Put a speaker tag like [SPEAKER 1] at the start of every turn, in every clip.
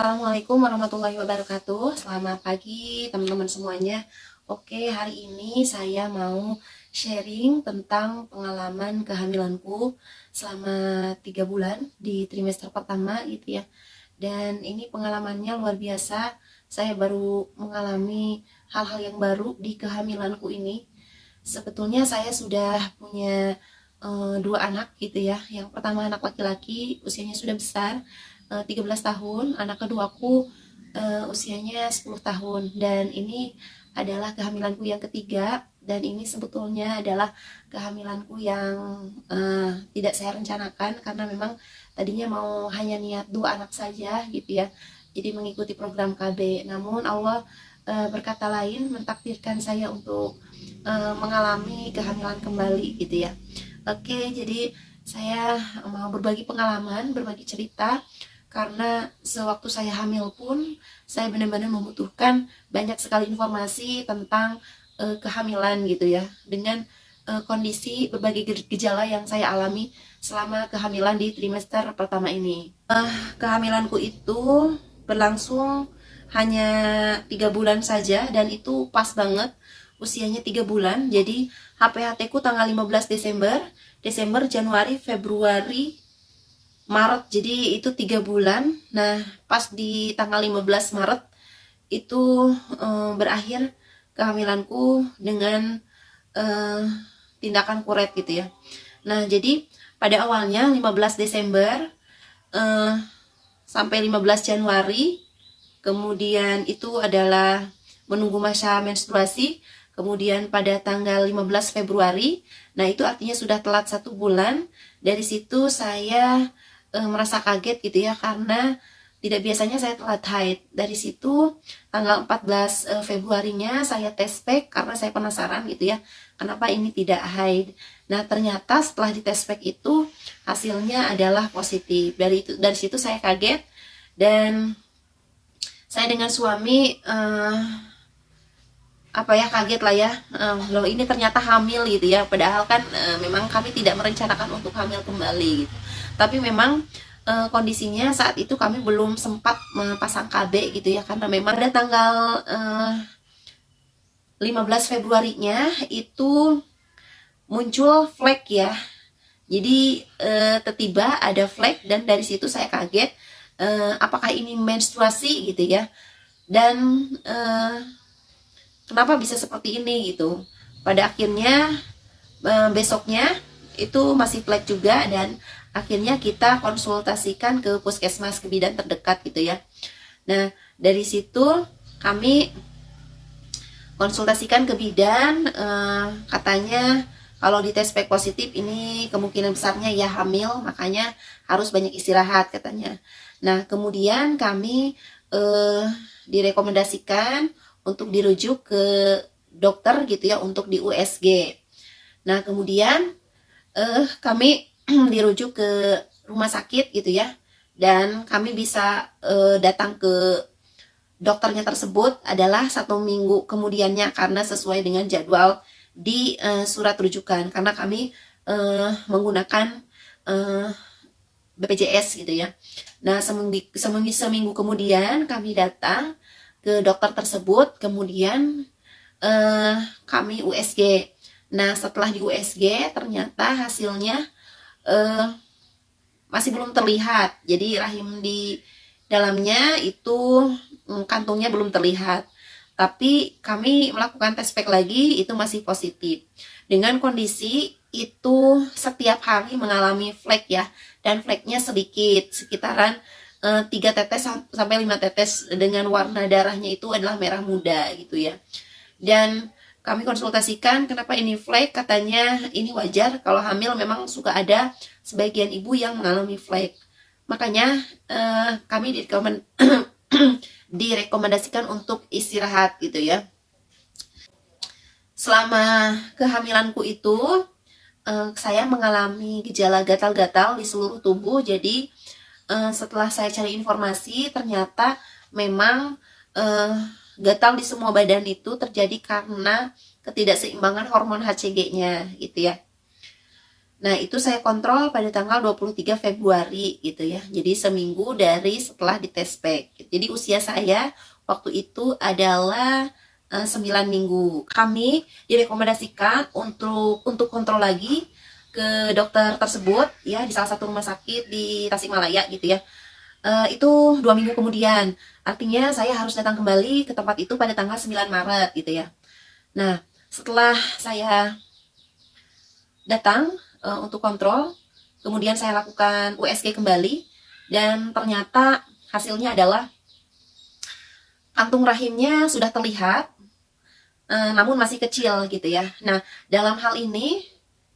[SPEAKER 1] Assalamualaikum warahmatullahi wabarakatuh. Selamat pagi teman-teman semuanya. Oke, hari ini saya mau sharing tentang pengalaman kehamilanku selama 3 bulan di trimester pertama gitu ya. Dan ini pengalamannya luar biasa. Saya baru mengalami hal-hal yang baru di kehamilanku ini. Sebetulnya saya sudah punya dua anak gitu ya. Yang pertama anak laki-laki, usianya sudah besar, 13 tahun. Anak keduaku usianya 10 tahun. Dan ini adalah kehamilanku yang ketiga. Dan ini sebetulnya adalah kehamilanku yang tidak saya rencanakan, karena memang tadinya mau hanya niat dua anak saja gitu ya. Jadi mengikuti program KB. Namun Allah berkata lain, mentakdirkan saya untuk mengalami kehamilan kembali gitu ya. Oke, jadi saya mau berbagi pengalaman, berbagi cerita, karena sewaktu saya hamil pun saya benar-benar membutuhkan banyak sekali informasi tentang kehamilan gitu ya, dengan kondisi berbagai gejala yang saya alami selama kehamilan di trimester pertama ini. Kehamilanku itu berlangsung hanya 3 bulan saja, dan itu pas banget usianya 3 bulan. Jadi HPHT ku tanggal 15 Desember, Januari, Februari, Maret. Jadi itu 3 bulan. Nah, pas di tanggal 15 Maret itu berakhir kehamilanku dengan tindakan kuret gitu ya. Nah, jadi pada awalnya 15 Desember sampai 15 Januari, kemudian itu adalah menunggu masa menstruasi. Kemudian pada tanggal 15 Februari, nah itu artinya sudah telat 1 bulan. Dari situ saya merasa kaget gitu ya, karena tidak biasanya saya telat haid. Dari situ tanggal 14 Februarinya saya tes pack, karena saya penasaran gitu ya, kenapa ini tidak haid. Nah, ternyata setelah dites pack itu hasilnya adalah positif. Dari situ saya kaget, dan saya dengan suami kaget lah ya, loh ini ternyata hamil gitu ya. Padahal kan memang kami tidak merencanakan untuk hamil kembali gitu. Tapi memang kondisinya saat itu kami belum sempat memasang KB gitu ya, karena memang pada tanggal 15 Februarinya itu muncul flek ya. Jadi tiba-tiba ada flek, dan dari situ saya kaget, apakah ini menstruasi gitu ya, dan kenapa bisa seperti ini gitu. Pada akhirnya besoknya itu masih flek juga, dan akhirnya kita konsultasikan ke puskesmas, ke bidan terdekat gitu ya. Nah, dari situ kami konsultasikan ke bidan, katanya kalau di tes pack positif ini kemungkinan besarnya ya hamil, makanya harus banyak istirahat katanya. Nah, kemudian kami direkomendasikan untuk dirujuk ke dokter gitu ya, untuk di USG. Nah, kemudian kami dirujuk ke rumah sakit gitu ya, dan kami bisa datang ke dokternya tersebut adalah 1 minggu kemudiannya, karena sesuai dengan jadwal di surat rujukan, karena kami menggunakan BPJS gitu ya. Nah, seminggu kemudian kami datang ke dokter tersebut, kemudian kami USG. Nah, setelah di USG ternyata hasilnya masih belum terlihat. Jadi rahim di dalamnya itu kantungnya belum terlihat. Tapi kami melakukan tes pack lagi, itu masih positif. Dengan kondisi itu setiap hari mengalami flek ya, dan fleknya sedikit, sekitaran 3 tetes sampai 5 tetes, dengan warna darahnya itu adalah merah muda gitu ya. Dan kami konsultasikan kenapa ini flek, katanya ini wajar, kalau hamil memang suka ada sebagian ibu yang mengalami flek. Makanya kami direkomendasikan untuk istirahat gitu ya. Selama kehamilanku itu saya mengalami gejala gatal-gatal di seluruh tubuh. Jadi setelah saya cari informasi, ternyata memang gatal di semua badan itu terjadi karena ketidakseimbangan hormon HCG-nya gitu ya. Nah, itu saya kontrol pada tanggal 23 Februari gitu ya. Jadi seminggu dari setelah dites pack. Jadi usia saya waktu itu adalah 9 minggu. Kami direkomendasikan untuk kontrol lagi ke dokter tersebut ya di salah satu rumah sakit di Tasikmalaya gitu ya. Itu 2 minggu kemudian. Artinya saya harus datang kembali ke tempat itu pada tanggal 9 Maret gitu ya. Nah, setelah saya datang untuk kontrol, kemudian saya lakukan USG kembali, dan ternyata hasilnya adalah kantung rahimnya sudah terlihat, namun masih kecil gitu ya. Nah, dalam hal ini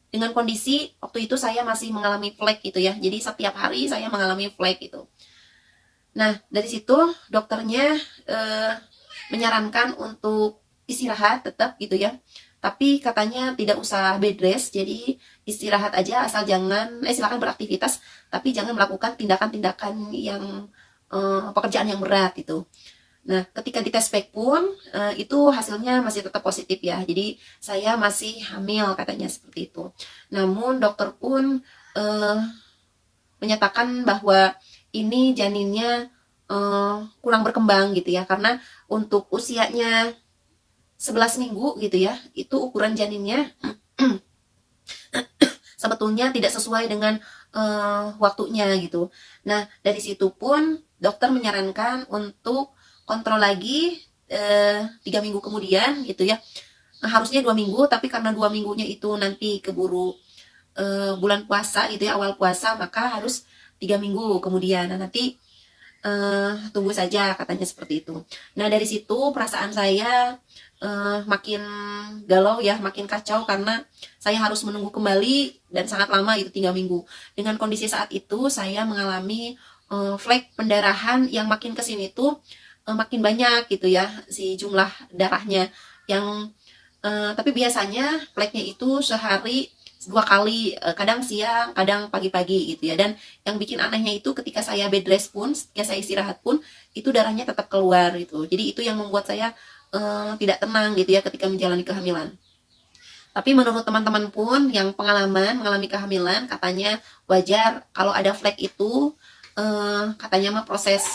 [SPEAKER 1] dengan kondisi waktu itu saya masih mengalami flek gitu ya, jadi setiap hari saya mengalami flek gitu. Nah, dari situ dokternya menyarankan untuk istirahat tetap gitu ya, tapi katanya tidak usah bed rest, jadi istirahat aja asal jangan silakan beraktivitas tapi jangan melakukan tindakan-tindakan yang pekerjaan yang berat gitu. Nah, ketika dites pack pun itu hasilnya masih tetap positif ya, jadi saya masih hamil katanya seperti itu. Namun dokter pun menyatakan bahwa ini janinnya kurang berkembang gitu ya, karena untuk usianya 11 minggu gitu ya, itu ukuran janinnya sebetulnya tidak sesuai dengan waktunya gitu. Nah, dari situ pun dokter menyarankan untuk kontrol lagi 3 minggu kemudian gitu ya. Harusnya 2 minggu, tapi karena 2 minggunya itu nanti keburu bulan puasa gitu ya, awal puasa, maka harus 3 minggu kemudian. Nah, nanti tunggu saja katanya seperti itu. Nah, dari situ perasaan saya makin galau ya, makin kacau, karena saya harus menunggu kembali dan sangat lama, itu 3 minggu. Dengan kondisi saat itu saya mengalami flek pendarahan yang makin kesini tuh makin banyak gitu ya, si jumlah darahnya yang tapi biasanya fleknya itu sehari 2 kali, kadang siang, kadang pagi-pagi gitu ya. Dan yang bikin anehnya itu ketika saya bed rest pun, ketika saya istirahat pun, itu darahnya tetap keluar gitu. Jadi itu yang membuat saya tidak tenang gitu ya ketika menjalani kehamilan. Tapi menurut teman-teman pun yang mengalami kehamilan, katanya wajar kalau ada flek itu, katanya mah proses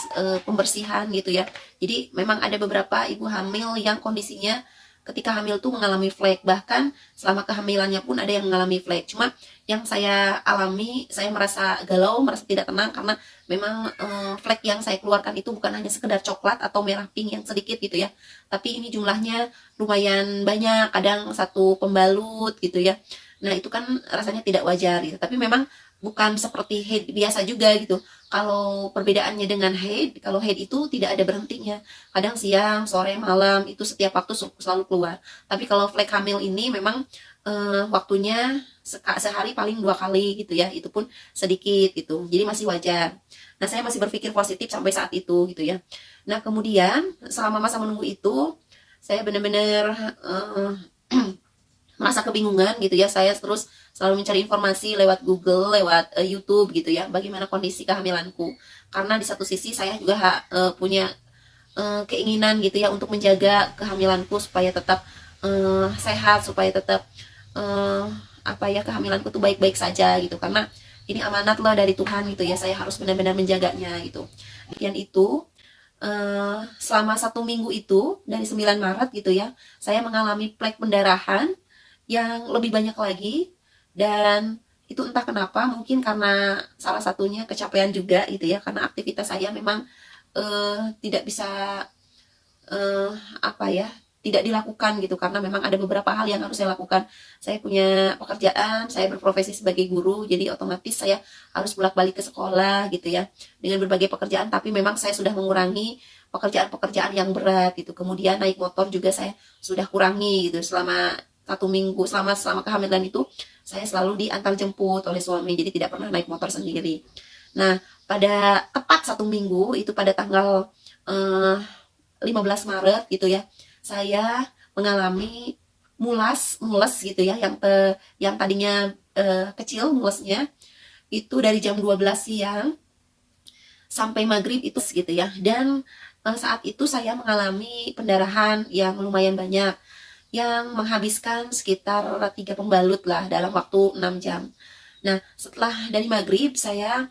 [SPEAKER 1] pembersihan gitu ya. Jadi memang ada beberapa ibu hamil yang kondisinya ketika hamil tuh mengalami flek, bahkan selama kehamilannya pun ada yang mengalami flek. Cuma yang saya alami, saya merasa galau, merasa tidak tenang, karena memang flek yang saya keluarkan itu bukan hanya sekedar coklat atau merah pink yang sedikit gitu ya, tapi ini jumlahnya lumayan banyak, kadang satu pembalut gitu ya. Nah, itu kan rasanya tidak wajar gitu. Tapi memang bukan seperti haid biasa juga gitu. Kalau perbedaannya dengan haid, kalau haid itu tidak ada berhentinya. Kadang siang, sore, malam, itu setiap waktu selalu keluar. Tapi kalau flek hamil ini memang waktunya sehari paling 2 kali gitu ya. Itu pun sedikit gitu. Jadi masih wajar. Nah, saya masih berpikir positif sampai saat itu gitu ya. Nah, kemudian selama masa menunggu itu saya benar-benar merasa kebingungan gitu ya. Saya terus selalu mencari informasi lewat Google, lewat YouTube gitu ya, bagaimana kondisi kehamilanku. Karena di satu sisi saya juga punya keinginan gitu ya untuk menjaga kehamilanku supaya tetap sehat, supaya tetap uh, apa ya, kehamilanku tuh baik-baik saja gitu. Karena ini amanat loh dari Tuhan gitu ya, saya harus benar-benar menjaganya gitu. Dan itu selama 1 minggu itu dari 9 Maret gitu ya, saya mengalami flek pendarahan yang lebih banyak lagi. Dan itu entah kenapa, mungkin karena salah satunya kecapean juga gitu ya, karena aktivitas saya memang tidak bisa eh, apa ya, tidak dilakukan gitu, karena memang ada beberapa hal yang harus saya lakukan. Saya punya pekerjaan, saya berprofesi sebagai guru, jadi otomatis saya harus bolak-balik ke sekolah gitu ya, dengan berbagai pekerjaan. Tapi memang saya sudah mengurangi pekerjaan-pekerjaan yang berat gitu. Kemudian naik motor juga saya sudah kurangi gitu. Selama 1 minggu, selama kehamilan itu saya selalu diantar jemput oleh suami, jadi tidak pernah naik motor sendiri. Nah, pada tepat 1 minggu itu pada tanggal 15 Maret gitu ya, saya mengalami mules gitu ya, yang tadinya kecil mulesnya, itu dari jam 12 siang sampai maghrib itu gitu ya. Dan saat itu saya mengalami pendarahan yang lumayan banyak, yang menghabiskan sekitar 3 pembalut lah dalam waktu 6 jam. Nah, setelah dari maghrib saya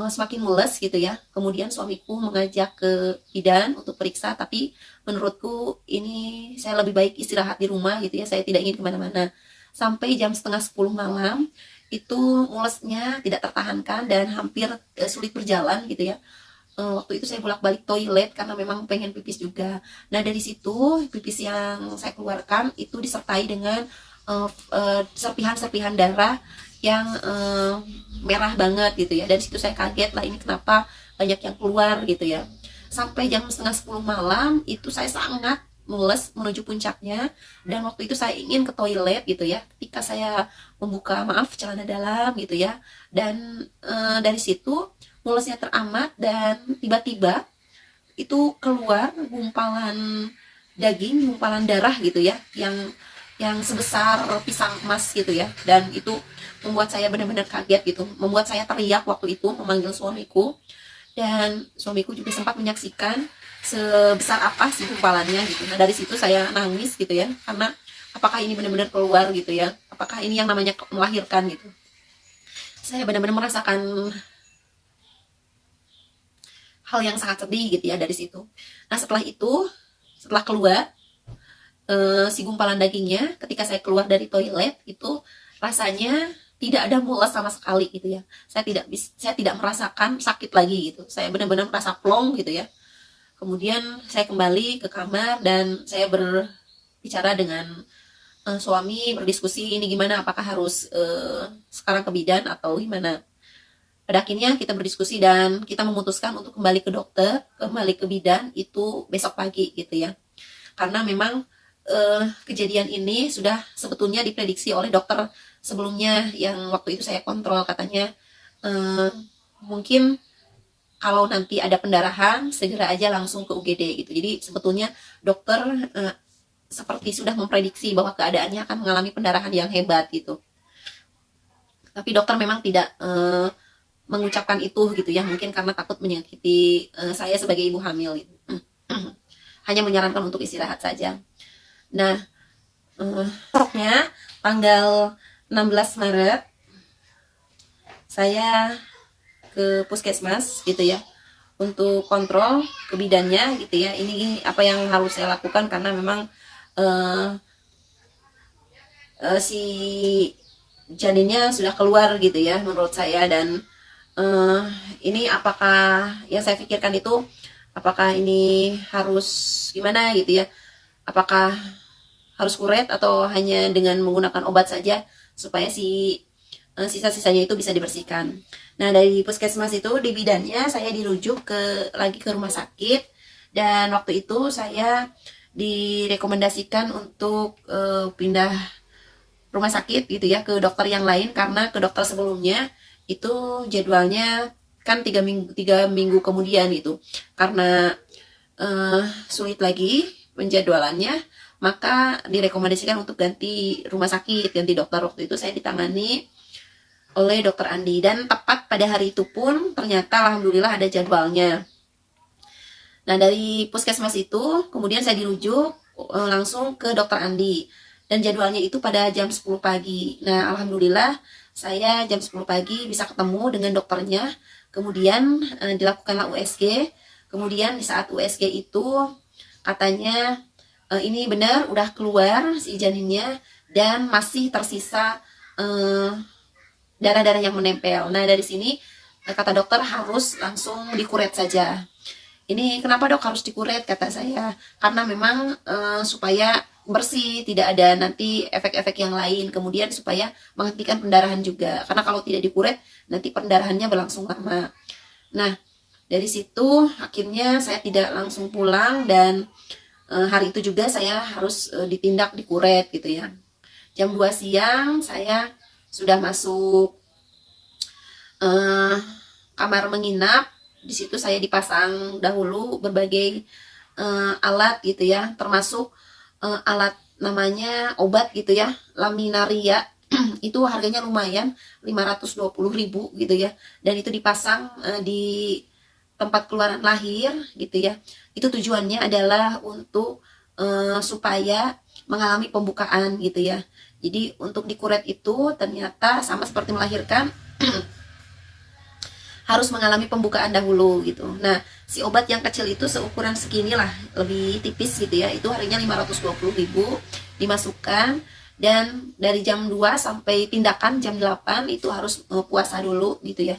[SPEAKER 1] semakin mules gitu ya. Kemudian suamiku mengajak ke bidan untuk periksa, tapi menurutku ini saya lebih baik istirahat di rumah gitu ya. Saya tidak ingin kemana-mana. Sampai jam setengah 10 malam itu mulesnya tidak tertahankan dan hampir sulit berjalan gitu ya. Waktu itu saya bolak-balik toilet karena memang pengen pipis juga. Nah dari situ pipis yang saya keluarkan itu disertai dengan serpihan-serpihan darah yang merah banget gitu ya. Dari situ saya kaget lah, ini kenapa banyak yang keluar gitu ya. Sampai jam setengah 10 malam itu saya sangat mules menuju puncaknya, dan waktu itu saya ingin ke toilet gitu ya. Ketika saya membuka celana dalam gitu ya, dan dari situ mulesnya teramat dan tiba-tiba itu keluar gumpalan daging, gumpalan darah gitu ya, yang sebesar pisang emas gitu ya. Dan itu membuat saya benar-benar kaget gitu, membuat saya teriak waktu itu memanggil suamiku, dan suamiku juga sempat menyaksikan sebesar apa sih gumpalannya gitu. Nah dari situ saya nangis gitu ya, karena apakah ini benar-benar keluar gitu ya, apakah ini yang namanya melahirkan gitu. Saya benar-benar merasakan hal yang sangat sedih gitu ya dari situ. Nah setelah itu, setelah keluar si gumpalan dagingnya, ketika saya keluar dari toilet itu rasanya tidak ada mules sama sekali gitu ya. Saya tidak merasakan sakit lagi gitu. Saya benar-benar merasa plong gitu ya. Kemudian saya kembali ke kamar dan saya berbicara dengan suami, berdiskusi ini gimana, apakah harus sekarang ke bidan atau gimana. Pada akhirnya kita berdiskusi dan kita memutuskan untuk kembali ke dokter, kembali ke bidan itu besok pagi gitu ya. Karena memang kejadian ini sudah sebetulnya diprediksi oleh dokter sebelumnya yang waktu itu saya kontrol, katanya mungkin kalau nanti ada pendarahan segera aja langsung ke UGD gitu. Jadi sebetulnya dokter seperti sudah memprediksi bahwa keadaannya akan mengalami pendarahan yang hebat gitu. Tapi dokter memang tidak mengucapkan itu gitu ya, mungkin karena takut menyakiti saya sebagai ibu hamil gitu. Hanya menyarankan untuk istirahat saja. Nah, besoknya tanggal 16 Maret saya ke puskesmas gitu ya untuk kontrol ke bidannya gitu ya. Ini apa yang harus saya lakukan karena memang si janinnya sudah keluar gitu ya menurut saya. Dan ini apakah yang saya pikirkan itu, apakah ini harus gimana gitu ya, apakah harus kuret atau hanya dengan menggunakan obat saja supaya si sisa-sisanya itu bisa dibersihkan. Nah dari puskesmas itu di bidannya saya dirujuk lagi ke rumah sakit, dan waktu itu saya direkomendasikan untuk pindah rumah sakit gitu ya ke dokter yang lain, karena ke dokter sebelumnya itu jadwalnya kan 3 minggu kemudian gitu. Karena sulit lagi penjadwalannya, maka direkomendasikan untuk ganti rumah sakit, ganti dokter. Waktu itu saya ditangani oleh dokter Andi, dan tepat pada hari itu pun ternyata alhamdulillah ada jadwalnya. Nah dari puskesmas itu kemudian saya dirujuk langsung ke dokter Andi, dan jadwalnya itu pada jam 10 pagi. Nah alhamdulillah saya jam 10 pagi bisa ketemu dengan dokternya, kemudian dilakukanlah USG. Kemudian di saat USG itu katanya ini benar udah keluar si janinnya dan masih tersisa darah-darah yang menempel. Nah dari sini kata dokter harus langsung dikuret saja. Ini kenapa dok harus dikuret, kata saya, karena memang supaya bersih, tidak ada nanti efek-efek yang lain, kemudian supaya menghentikan pendarahan juga, karena kalau tidak dikuret nanti pendarahannya berlangsung lama. Nah dari situ akhirnya saya tidak langsung pulang, dan hari itu juga saya harus ditindak dikuret gitu ya. Jam 2 siang saya sudah masuk kamar menginap. Di situ saya dipasang dahulu berbagai alat gitu ya, termasuk alat namanya obat gitu ya, laminaria. Itu harganya lumayan, 520.000 gitu ya, dan itu dipasang di tempat keluaran lahir gitu ya. Itu tujuannya adalah untuk supaya mengalami pembukaan gitu ya. Jadi untuk dikuret itu ternyata sama seperti melahirkan, harus mengalami pembukaan dahulu gitu. Nah, si obat yang kecil itu seukuran segini lah, lebih tipis gitu ya. Itu harganya 520.000, dimasukkan, dan dari jam 2 sampai tindakan jam 8 itu harus puasa dulu gitu ya.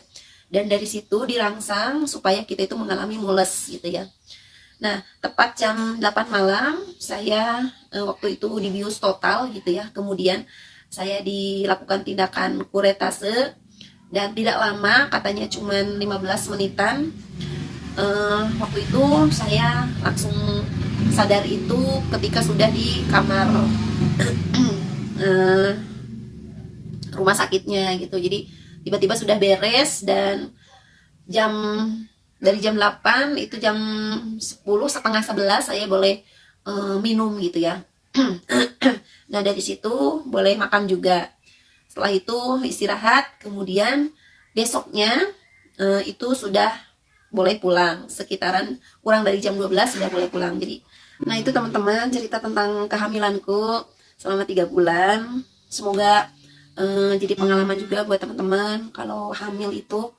[SPEAKER 1] Dan dari situ dirangsang supaya kita itu mengalami mules gitu ya. Nah, tepat jam 8 malam saya waktu itu dibius total gitu ya. Kemudian saya dilakukan tindakan kuretase, dan tidak lama, katanya cuma 15 menitan. Waktu itu saya langsung sadar itu ketika sudah di kamar rumah sakitnya gitu. Jadi tiba-tiba sudah beres, dan dari jam 8 itu jam 10 setengah 11 saya boleh minum gitu ya. Nah, dari situ boleh makan juga. Setelah itu istirahat, kemudian besoknya itu sudah boleh pulang, sekitaran kurang dari jam 12 sudah boleh pulang. Jadi, nah itu teman-teman cerita tentang kehamilanku selama 3 bulan. Semoga jadi pengalaman juga buat teman-teman kalau hamil itu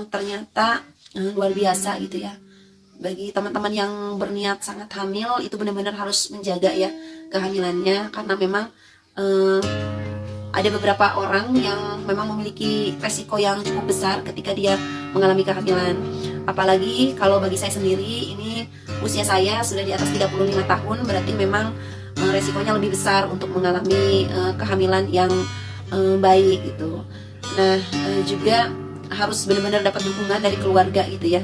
[SPEAKER 1] ternyata luar biasa gitu ya. Bagi teman-teman yang berniat sangat hamil itu benar-benar harus menjaga ya kehamilannya, karena memang ada beberapa orang yang memang memiliki resiko yang cukup besar ketika dia mengalami kehamilan. Apalagi kalau bagi saya sendiri, ini usia saya sudah di atas 35 tahun, berarti memang resikonya lebih besar untuk mengalami kehamilan yang baik gitu. Nah, juga harus benar-benar dapat dukungan dari keluarga gitu ya.